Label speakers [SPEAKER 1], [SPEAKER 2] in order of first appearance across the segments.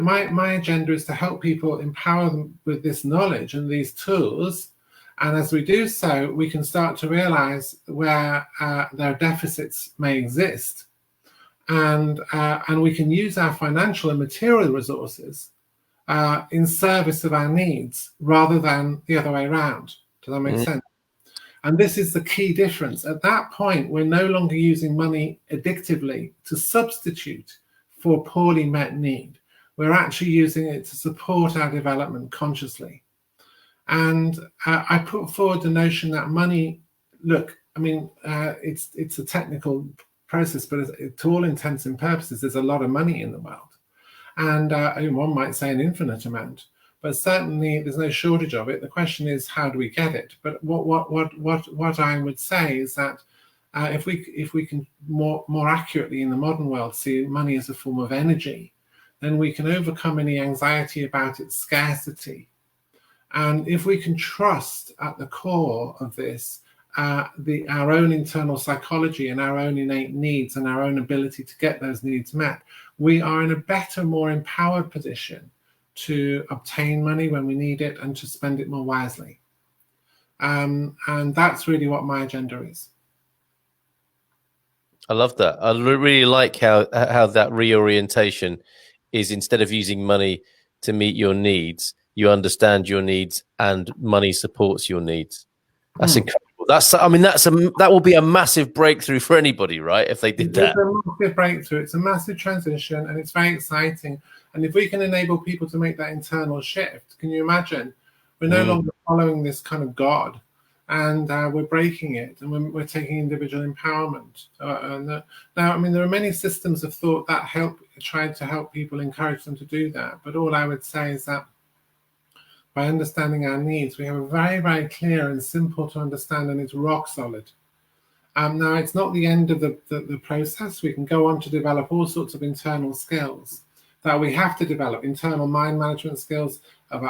[SPEAKER 1] my agenda is to help people, empower them with this knowledge and these tools. And as we do so, we can start to realize where their deficits may exist. And we can use our financial and material resources in service of our needs rather than the other way around. Does that make sense? And this is the key difference. At that point, we're no longer using money addictively to substitute for poorly met need. We're actually using it to support our development consciously. And I put forward the notion that money, look, I mean, it's a technical process, but to all intents and purposes, there's a lot of money in the world. And one might say an infinite amount, but certainly there's no shortage of it. The question is, how do we get it? But what I would say is that if we can more accurately in the modern world see money as a form of energy, then we can overcome any anxiety about its scarcity. And if we can trust at the core of this our own internal psychology and our own innate needs and our own ability to get those needs met, we are in a better, more empowered position to obtain money when we need it and to spend it more wisely. And that's really what my agenda is.
[SPEAKER 2] I love that. I really like how that reorientation is, instead of using money to meet your needs, you understand your needs and money supports your needs. That's incredible. That will be a massive breakthrough for anybody, right? If they did that.
[SPEAKER 1] It's a massive breakthrough. It's a massive transition, and it's very exciting. And if we can enable people to make that internal shift, can you imagine? We're no longer following this kind of God, and we're breaking it, and we're taking individual empowerment. Now, I mean, there are many systems of thought that try to help people, encourage them to do that. But all I would say is that by understanding our needs, we have a very, very clear and simple to understand, and it's rock solid. Now, it's not the end of the process. We can go on to develop all sorts of internal skills that we have to develop, internal mind management skills of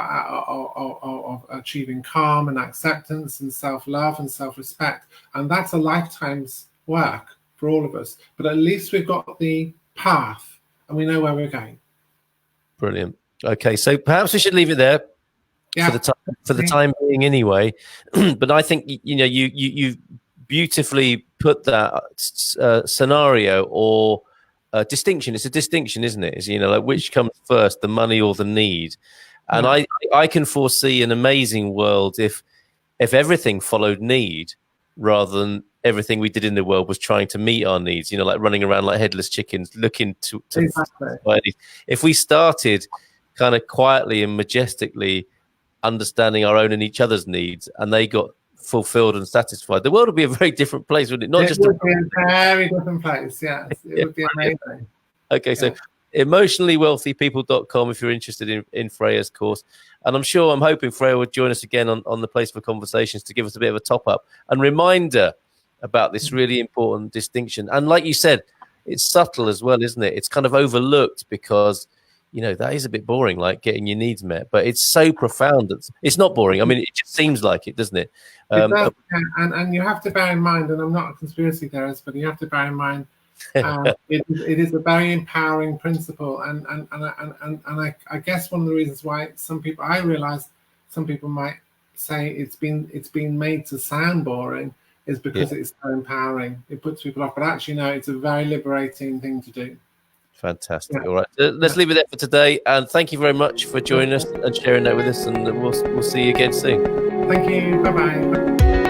[SPEAKER 1] achieving calm and acceptance and self-love and self-respect. And that's a lifetime's work for all of us. But at least we've got the path and we know where we're going.
[SPEAKER 2] Brilliant. Okay, so perhaps we should leave it there. Yeah. For the time being, anyway. But I think you beautifully put that scenario or distinction. It's a distinction, isn't it? It's, like which comes first, the money or the need? And I can foresee an amazing world if everything followed need rather than everything we did in the world was trying to meet our needs. Like running around like headless chickens, looking to exactly. If we started kind of quietly and majestically understanding our own and each other's needs, and they got fulfilled and satisfied, the world would be a very different place, wouldn't it? Not just
[SPEAKER 1] would be a very different place. Yes, it would be amazing.
[SPEAKER 2] Okay, so emotionallywealthypeople.com if you're interested in Freya's course. And I'm hoping Freya will join us again on the Place for Conversations to give us a bit of a top up and reminder about this really important distinction. And like you said, it's subtle as well, isn't it? It's kind of overlooked because that is a bit boring, like getting your needs met, but it's so profound that it's not boring. I mean, it just seems like it, doesn't it?
[SPEAKER 1] It does, and you have to bear in mind, and I'm not a conspiracy theorist, but you have to bear in mind, it is a very empowering principle, and I guess one of the reasons why I realize some people might say it's been made to sound boring is because it's so empowering. It puts people off, but actually, no, it's a very liberating thing to do.
[SPEAKER 2] Fantastic. All right, let's leave it there for today, and thank you very much for joining us and sharing that with us, and we'll see you again soon.
[SPEAKER 1] Thank you. Bye-bye.